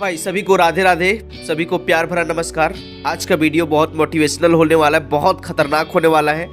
भाई सभी को राधे राधे, सभी को प्यार भरा नमस्कार। आज का वीडियो बहुत मोटिवेशनल होने वाला है, बहुत खतरनाक होने वाला है।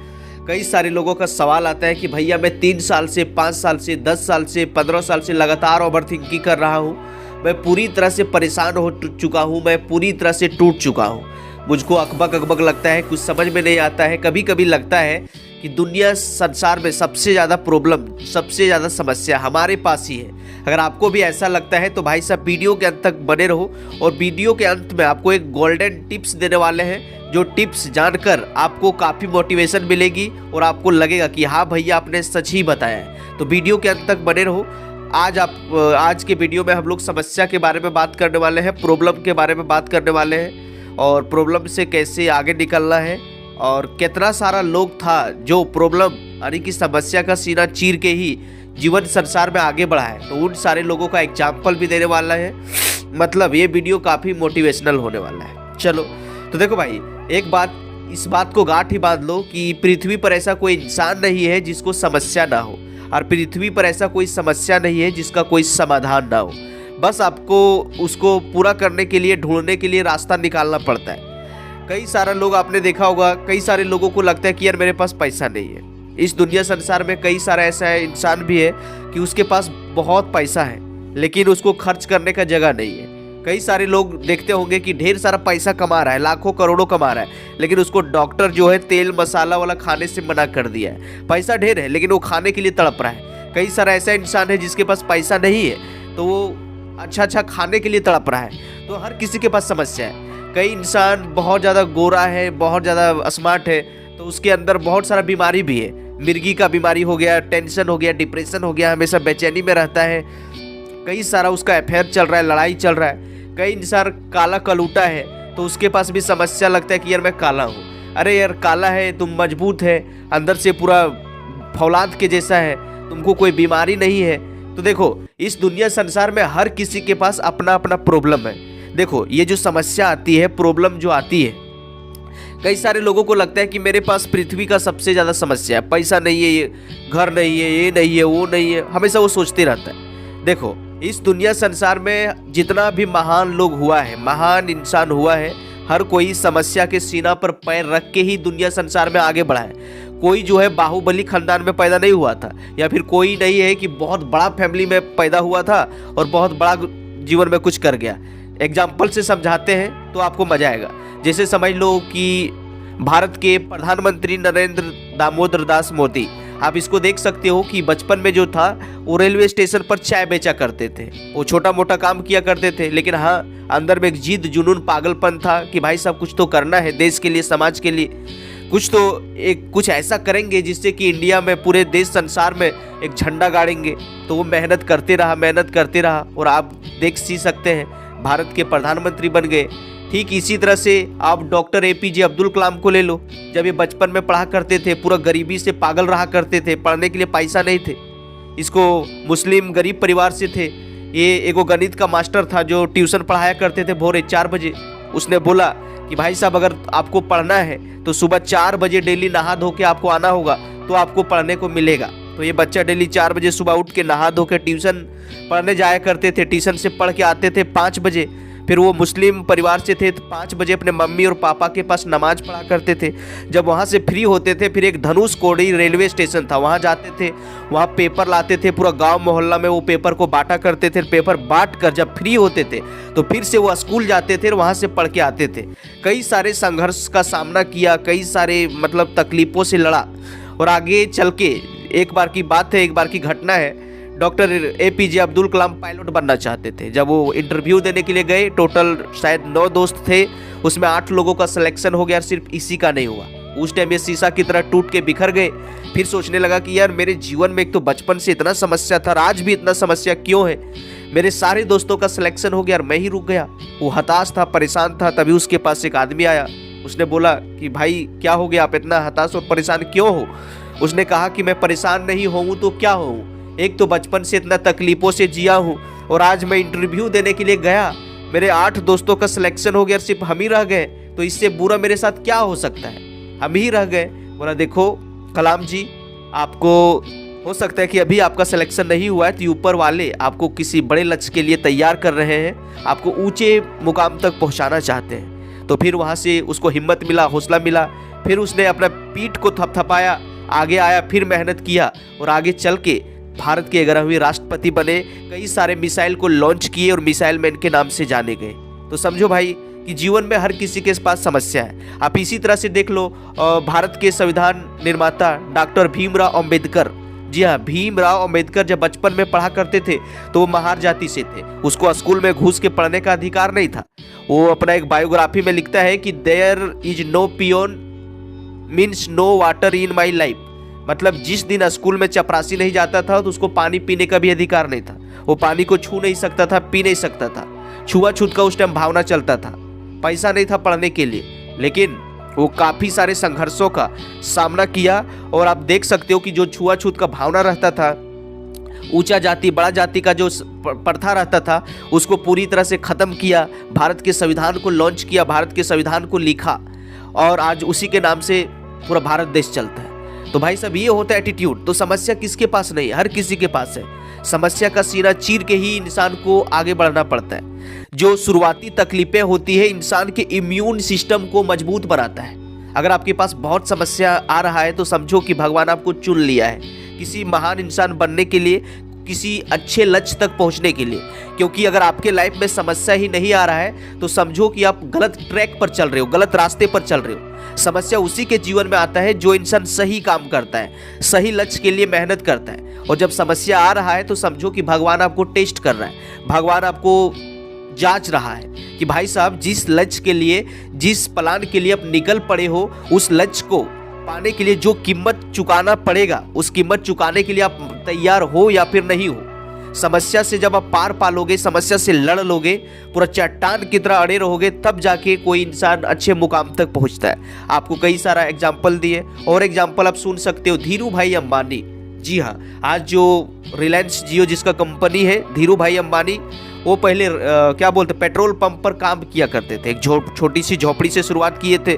कई सारे लोगों का सवाल आता है कि भैया मैं 3 साल से 5 साल से 10 साल से 15 साल से लगातार ओवरथिंकिंग कर रहा हूँ। मैं पूरी तरह से परेशान हो चुका हूँ, मैं पूरी तरह से टूट चुका हूँ। मुझको अकबक अकबक लगता है, कुछ समझ में नहीं आता है। कभी कभी लगता है कि दुनिया संसार में सबसे ज़्यादा प्रॉब्लम, सबसे ज़्यादा समस्या हमारे पास ही है। अगर आपको भी ऐसा लगता है तो भाई साहब वीडियो के अंत तक बने रहो। और वीडियो के अंत में आपको एक गोल्डन टिप्स देने वाले हैं, जो टिप्स जानकर आपको काफ़ी मोटिवेशन मिलेगी और आपको लगेगा कि हाँ भैया आपने सच ही बताया है। तो वीडियो के अंत तक बने रहो। आज के वीडियो में हम लोग समस्या के बारे में बात करने वाले हैं, प्रॉब्लम के बारे में बात करने वाले हैं और प्रॉब्लम से कैसे आगे निकलना है। और कितना सारा लोग था जो प्रॉब्लम यानी कि समस्या का सीना चीर के ही जीवन संसार में आगे बढ़ा है। तो उन सारे लोगों का एग्जाम्पल भी देने वाला है। मतलब ये वीडियो काफ़ी मोटिवेशनल होने वाला है। चलो तो देखो भाई, एक बात, इस बात को गांठ ही बांध लो कि पृथ्वी पर ऐसा कोई इंसान नहीं है जिसको समस्या ना हो, और पृथ्वी पर ऐसा कोई समस्या नहीं है जिसका कोई समाधान ना हो। बस आपको उसको पूरा करने के लिए, ढूंढने के लिए रास्ता निकालना पड़ता है। कई सारे लोग, आपने देखा होगा, कई सारे लोगों को लगता है कि यार मेरे पास पैसा नहीं है। इस दुनिया संसार में कई सारा ऐसा इंसान भी है कि उसके पास बहुत पैसा है लेकिन उसको खर्च करने का जगह नहीं है। कई सारे लोग देखते होंगे कि ढेर सारा पैसा कमा रहा है, लाखों करोड़ों कमा रहा है, लेकिन उसको डॉक्टर जो है तेल मसाला वाला खाने से मना कर दिया है। पैसा ढेर है लेकिन वो खाने के लिए तड़प रहा है। कई सारा ऐसा इंसान है जिसके पास पैसा नहीं है तो वो अच्छा खाने के लिए तड़प रहा है। तो हर किसी के पास समस्या है। कई इंसान बहुत ज़्यादा गोरा है, बहुत ज़्यादा स्मार्ट है, तो उसके अंदर बहुत सारा बीमारी भी है। मिर्गी का बीमारी हो गया, टेंशन हो गया, डिप्रेशन हो गया, हमेशा बेचैनी में रहता है। कई सारा उसका अफेयर चल रहा है, लड़ाई चल रहा है। कई इंसान काला कलूटा है तो उसके पास भी समस्या लगता है कि यार मैं काला हूँ। अरे यार काला है, तुम मजबूत है, अंदर से पूरा फौलाद के जैसा है, तुमको कोई बीमारी नहीं है। तो देखो, इस दुनिया संसार में हर किसी के पास अपना अपना प्रॉब्लम है। देखो, ये जो समस्या आती है, प्रॉब्लम जो आती है, कई सारे लोगों को लगता है कि मेरे पास पृथ्वी का सबसे ज़्यादा समस्या है, पैसा नहीं है, ये घर नहीं है, ये नहीं है, वो नहीं है, हमेशा वो सोचते रहता है। देखो, इस दुनिया संसार में जितना भी महान लोग हुआ है, महान इंसान हुआ है, हर कोई समस्या के सीना पर पैर रख के ही दुनिया संसार में आगे बढ़ा है। कोई जो है बाहुबली खानदान में पैदा नहीं हुआ था, या फिर कोई नहीं है कि बहुत बड़ा फैमिली में पैदा हुआ था और बहुत बड़ा जीवन में कुछ कर गया। एग्जाम्पल से समझाते हैं तो आपको मजा आएगा। जैसे समझ लो कि भारत के प्रधानमंत्री नरेंद्र दामोदर दास मोदी, आप इसको देख सकते हो कि बचपन में जो था वो रेलवे स्टेशन पर चाय बेचा करते थे। वो छोटा मोटा काम किया करते थे, लेकिन हाँ, अंदर में एक जिद, जुनून, पागलपन था कि भाई साहब कुछ तो करना है देश के लिए, समाज के लिए, कुछ ऐसा करेंगे जिससे कि इंडिया में, पूरे देश संसार में एक झंडा गाड़ेंगे। तो वो मेहनत करते रहा और आप देख सी सकते हैं भारत के प्रधानमंत्री बन गए। ठीक इसी तरह से आप डॉक्टर APJ अब्दुल कलाम को ले लो। जब ये बचपन में पढ़ा करते थे, पूरा गरीबी से पागल रहा करते थे, पढ़ने के लिए पैसा नहीं थे। इसको मुस्लिम गरीब परिवार से थे। ये एगो गणित का मास्टर था जो ट्यूशन पढ़ाया करते थे भोरे 4 बजे। उसने बोला कि भाई साहब अगर आपको पढ़ना है तो सुबह 4 बजे डेली नहा धो के आपको आना होगा, तो आपको पढ़ने को मिलेगा। तो ये बच्चा डेली 4 बजे सुबह उठ के नहा धो के ट्यूशन पढ़ने जाया करते थे। ट्यूशन से पढ़ के आते थे 5 बजे। फिर वो मुस्लिम परिवार से थे तो 5 बजे अपने मम्मी और पापा के पास नमाज पढ़ा करते थे। जब वहाँ से फ्री होते थे, फिर एक धनुष कोड़ी रेलवे स्टेशन था, वहाँ जाते थे, वहाँ पेपर लाते थे, पूरा गांव मोहल्ला में वो पेपर को बांटा करते थे। पेपर बांट कर जब फ्री होते थे तो फिर से वो स्कूल जाते थे और वहाँ से पढ़ के आते थे। कई सारे संघर्ष का सामना किया, कई सारे मतलब तकलीफ़ों से लड़ा, और आगे चल के एक बार की बात है, एक बार की घटना है, doctor APJ Abdul Kalam pilot बनना चाहते थे। जब वो इंटरव्यू देने के लिए गए, टोटल शायद 9 दोस्त थे, उसमें 8 लोगों का सिलेक्शन हो गया, सिर्फ इसी का नहीं हुआ। उस टाइम ये शीशा की तरह टूट के बिखर गए। फिर सोचने लगा कि यार मेरे जीवन में एक तो बचपन से इतना समस्या था, आज भी इतना समस्या क्यों है। मेरे सारे दोस्तों का सिलेक्शन हो गया और मैं ही रुक गया। वो हताश था, परेशान था। तभी उसके पास एक आदमी आया, उसने बोला कि भाई क्या हो गया, आप इतना हताश और परेशान क्यों हो। उसने कहा कि मैं परेशान नहीं हूँ तो क्या हूँ, एक तो बचपन से इतना तकलीफ़ों से जिया हूँ और आज मैं इंटरव्यू देने के लिए गया, मेरे 8 दोस्तों का सिलेक्शन हो गया, सिर्फ हम ही रह गए, तो इससे बुरा मेरे साथ क्या हो सकता है, हम ही रह गए। बोला देखो कलाम जी, आपको हो सकता है कि अभी आपका सिलेक्शन नहीं हुआ है, तो ऊपर वाले आपको किसी बड़े लक्ष्य के लिए तैयार कर रहे हैं, आपको ऊंचे मुकाम तक पहुंचाना चाहते हैं। तो फिर वहां से उसको हिम्मत मिला, हौसला मिला, फिर उसने अपना पीठ को थपथपाया, आगे आया, फिर मेहनत किया और आगे चल के भारत के 11वें राष्ट्रपति बने। कई सारे मिसाइल को लॉन्च किए और मिसाइल मैन के नाम से जाने गए। तो समझो भाई कि जीवन में हर किसी के पास समस्या है। आप इसी तरह से देख लो, भारत के संविधान निर्माता डॉक्टर भीमराव अंबेडकर, जी हाँ, भीमराव अंबेडकर जब बचपन में पढ़ा करते थे तो वो महार जाति से थे। उसको स्कूल में घुस के पढ़ने का अधिकार नहीं था। वो अपना एक बायोग्राफी में लिखता है कि there is no peon means no water in my life. मतलब जिस दिन स्कूल में चपरासी नहीं जाता था तो उसको पानी पीने का भी अधिकार नहीं था। वो पानी को छू नहीं सकता था, पी नहीं सकता था। छुआछूत का उस टाइम भावना चलता था, पैसा नहीं था पढ़ने के लिए, लेकिन वो काफ़ी सारे संघर्षों का सामना किया। और आप देख सकते हो कि जो छुआछूत का भावना रहता था, ऊंचा जाति बड़ा जाति का जो प्रथा रहता था, उसको पूरी तरह से ख़त्म किया। भारत के संविधान को लॉन्च किया, भारत के संविधान को लिखा और आज उसी के नाम से पूरा भारत देश चलता है। तो भाई साहब, ये होता है एटीट्यूड। तो समस्या किसके पास नहीं है? हर किसी के पास है। समस्या का सीना चीर के ही इंसान को आगे बढ़ना पड़ता है। जो शुरुआती तकलीफें होती है इंसान के इम्यून सिस्टम को मजबूत बनाता है। अगर आपके पास बहुत समस्या आ रहा है तो समझो कि भगवान आपको चुन लिया है किसी महान इंसान बनने के लिए, किसी अच्छे लक्ष्य तक पहुंचने के लिए। क्योंकि अगर आपके लाइफ में समस्या ही नहीं आ रहा है तो समझो कि आप गलत ट्रैक पर चल रहे हो, गलत रास्ते पर चल रहे हो। समस्या उसी के जीवन में आता है जो इंसान सही काम करता है, सही लक्ष्य के लिए मेहनत करता है। और जब समस्या आ रहा है तो समझो कि भगवान आपको टेस्ट कर रहा है, भगवान आपको जांच रहा है कि भाई साहब जिस लक्ष्य के लिए, जिस प्लान के लिए आप निकल पड़े हो, उस लक्ष्य को पाने के लिए जो कीमत चुकाना पड़ेगा, उस कीमत चुकाने के लिए आप तैयार हो या फिर नहीं हो। समस्या से जब आप पार पालोगे, समस्या से लड़ लोगे, पूरा चट्टान की तरह अड़े रहोगे, तब जाके कोई इंसान अच्छे मुकाम तक पहुंचता है। आपको कई सारा एग्जाम्पल दिए और एग्जाम्पल आप सुन सकते हो। धीरू भाई अंबानी, जी हाँ, आज जो रिलायंस जियो जिसका कंपनी है, धीरू भाई अंबानी, वो पहले क्या बोलते पेट्रोल पंप पर काम किया करते थे। एक छोटी सी झोपड़ी से शुरुआत किए थे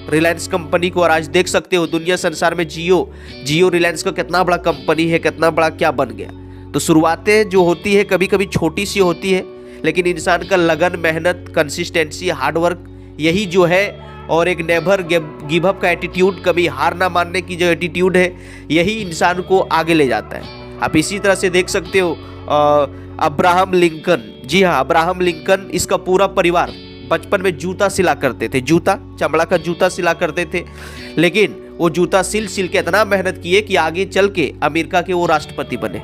रिलायंस कंपनी को, और आज देख सकते हो दुनिया संसार में जियो रिलायंस का कितना बड़ा कंपनी है, कितना बड़ा क्या बन गया। तो शुरुआतें जो होती है कभी कभी छोटी सी होती है, लेकिन इंसान का लगन, मेहनत, कंसिस्टेंसी, हार्डवर्क, यही जो है, और एक नेवर गिव अप का एटीट्यूड, कभी हार ना मानने की जो एटीट्यूड है, यही इंसान को आगे ले जाता है। आप इसी तरह से देख सकते हो अब्राहम लिंकन, जी हाँ, अब्राहम लिंकन, इसका पूरा परिवार बचपन में जूता सिला करते थे, जूता, चमड़ा का जूता सिला करते थे। लेकिन वो जूता सिल के इतना मेहनत किए कि आगे चल के अमेरिका के वो राष्ट्रपति बने।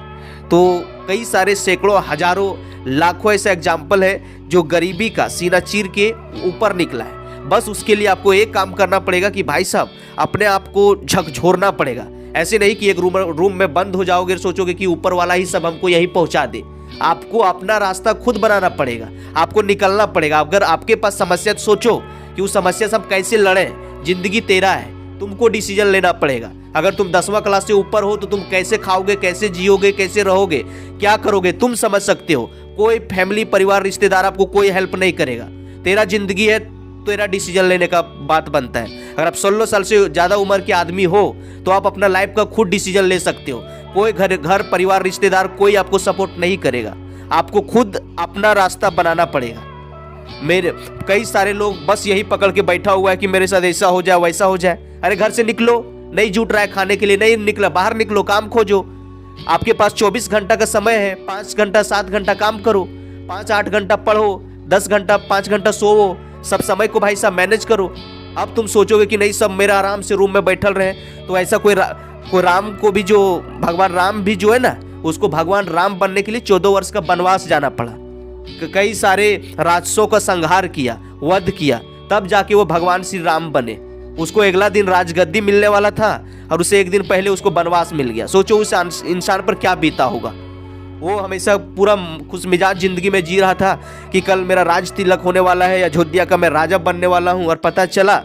तो कई सारे सैकड़ों, हजारों, लाखों ऐसा एग्जाम्पल है जो गरीबी का सीना चीर के ऊपर निकला है। बस उसके लिए आपको एक काम करना पड़ेगा कि भाई साहब अपने आप को झकझोरना पड़ेगा। ऐसे नहीं कि एक रूम में बंद हो जाओगे, सोचोगे कि ऊपर वाला ही सब हमको यहीं पहुंचा दे। आपको अपना रास्ता खुद बनाना पड़ेगा, आपको निकलना पड़ेगा। अगर आपके पास समस्या, तो सोचो कि उस समस्या से हम कैसे लड़ें। जिंदगी तेरा है, तुमको डिसीजन लेना पड़ेगा। अगर तुम 10वां क्लास से ऊपर हो तो तुम कैसे खाओगे, कैसे जियोगे, कैसे रहोगे, क्या करोगे, तुम समझ सकते हो। कोई फैमिली, परिवार, रिश्तेदार आपको कोई हेल्प नहीं करेगा। तेरा जिंदगी है, तेरा डिसीजन लेने का बात बनता है। अगर आप 16 साल से ज़्यादा उम्र के आदमी हो तो आप अपना लाइफ का खुद डिसीजन ले सकते हो। कोई घर परिवार, रिश्तेदार, कोई आपको सपोर्ट नहीं करेगा। आपको खुद अपना रास्ता बनाना पड़ेगा। मेरे कई सारे लोग बस यही पकड़ के बैठा हुआ है कि मेरे साथ ऐसा हो जाए, वैसा हो जाए। अरे घर से निकलो, नहीं जुट रहा है खाने के लिए, नहीं निकला, बाहर निकलो, काम खोजो। आपके पास 24 घंटा का समय है, 5 घंटा 7 घंटा काम करो, 5-8 घंटा पढ़ो, 10 घंटा 5 घंटा सोवो। सब समय को भाई साहब मैनेज करो। अब तुम सोचोगे कि नहीं सब मेरा आराम से रूम में बैठल रहे, तो ऐसा कोई राम को भी, जो भगवान राम भी जो है ना, उसको भगवान राम बनने के लिए 14 वर्ष का वनवास जाना पड़ा। कई सारे राक्षसों का संहार किया, वध किया, तब जाके वो भगवान श्री राम बने। उसको अगला दिन राजगद्दी मिलने वाला था और उसे एक दिन पहले उसको वनवास मिल गया। सोचो उस इंसान पर क्या बीता होगा। वो हमेशा पूरा खुश मिजाज जिंदगी में जी रहा था कि कल मेरा राज तिलक होने वाला है, अयोध्या का मैं राजा बनने वाला हूँ। और पता चला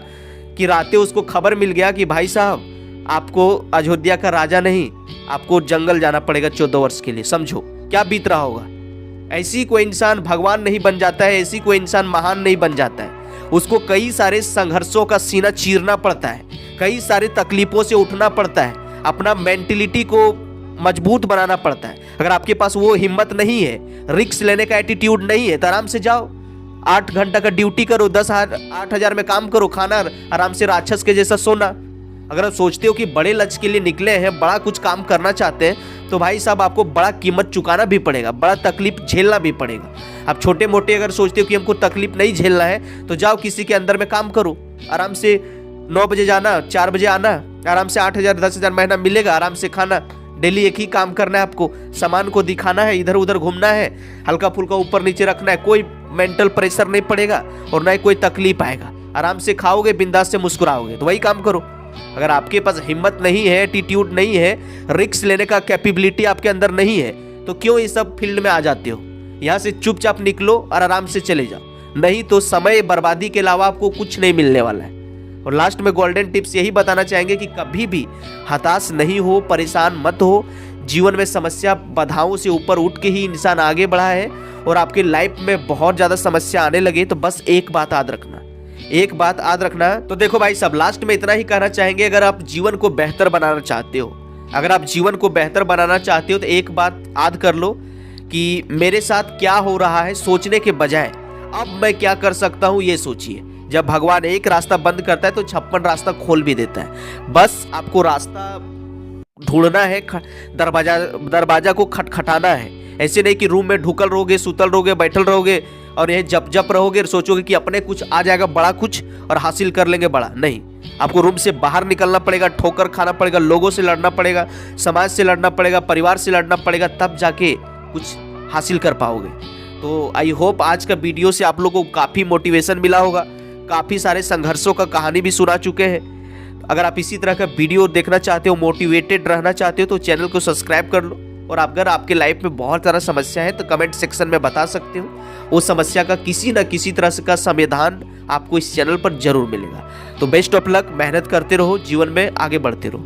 कि रातें उसको खबर मिल गया कि भाई साहब आपको अयोध्या का राजा नहीं, आपको जंगल जाना पड़ेगा 14 वर्ष के लिए। समझो क्या बीत रहा होगा। ऐसी कोई इंसान भगवान नहीं बन जाता है, ऐसी कोई इंसान महान नहीं बन जाता है। उसको कई सारे संघर्षों का सीना चीरना पड़ता है, कई सारे तकलीफों से उठना पड़ता है, अपना मेंटलिटी को मजबूत बनाना पड़ता है। अगर आपके पास वो हिम्मत नहीं है, रिस्क लेने का एटीट्यूड नहीं है, तो आराम से जाओ, 8 घंटा का ड्यूटी करो, 8,000 में काम करो, खाना आराम से राक्षस के जैसा सोना। अगर आप सोचते हो कि बड़े लक्ष्य के लिए निकले हैं, बड़ा कुछ काम करना चाहते हैं, तो भाई साहब आपको बड़ा कीमत चुकाना भी पड़ेगा, बड़ा तकलीफ झेलना भी पड़ेगा। आप छोटे मोटे अगर सोचते हो कि हमको तकलीफ नहीं झेलना है, तो जाओ किसी के अंदर में काम करो, आराम से 9 बजे जाना, 4 बजे आना, आराम से 8,000 10,000 महीना मिलेगा, आराम से खाना, डेली एक ही काम करना है आपको, सामान को दिखाना है, इधर उधर घूमना है, हल्का फुल्का ऊपर नीचे रखना है, कोई मेंटल प्रेशर नहीं पड़ेगा और ना ही कोई तकलीफ आएगा, आराम से खाओगे, बिंदास से मुस्कुराओगे। तो वही काम करो। अगर आपके पास हिम्मत नहीं है, एटीट्यूड नहीं है, रिस्क लेने का कैपेबिलिटी आपके अंदर नहीं है, तो क्यों इस सब फील्ड में आ जाते हो? यहाँ से चुपचाप निकलो और आराम से चले जाओ, नहीं तो समय बर्बादी के अलावा आपको कुछ नहीं मिलने वाला है। और लास्ट में गोल्डन टिप्स यही बताना चाहेंगे कि कभी भी हताश नहीं हो, परेशान मत हो। जीवन में समस्या बाधाओं से ऊपर उठ के ही इंसान आगे बढ़ा है। और आपके लाइफ में बहुत ज़्यादा समस्या आने लगे तो बस एक बात याद रखना, एक बात याद रखना। तो देखो भाई सब, लास्ट में इतना ही कहना चाहेंगे, अगर आप जीवन को बेहतर बनाना चाहते हो, अगर आप जीवन को बेहतर बनाना चाहते हो, तो एक बात याद कर लो कि मेरे साथ क्या हो रहा है सोचने के बजाय अब मैं क्या कर सकता हूँ ये सोचिए। जब भगवान एक रास्ता बंद करता है तो 56 रास्ता खोल भी देता है। बस आपको रास्ता ढूंढना है, दरवाजा को खटखटाना है। ऐसे नहीं कि रूम में ढुकल रहोगे, सुतल रहोगे, बैठल रहोगे और ये जप रहोगे और सोचोगे कि अपने कुछ आ जाएगा बड़ा कुछ और हासिल कर लेंगे बड़ा। नहीं, आपको रूम से बाहर निकलना पड़ेगा, ठोकर खाना पड़ेगा, लोगों से लड़ना पड़ेगा, समाज से लड़ना पड़ेगा, परिवार से लड़ना पड़ेगा, तब जाके कुछ हासिल कर पाओगे। तो आई होप आज का वीडियो से आप लोगों को काफ़ी मोटिवेशन मिला होगा, काफ़ी सारे संघर्षों का कहानी भी सुना चुके हैं। अगर आप इसी तरह का वीडियो देखना चाहते हो, मोटिवेटेड रहना चाहते हो, तो चैनल को सब्सक्राइब कर लो। और अगर आपके लाइफ में बहुत सारा समस्या है तो कमेंट सेक्शन में बता सकते हो, उस समस्या का किसी न किसी तरह का समाधान आपको इस चैनल पर जरूर मिलेगा। तो बेस्ट ऑफ लक, मेहनत करते रहो, जीवन में आगे बढ़ते रहो।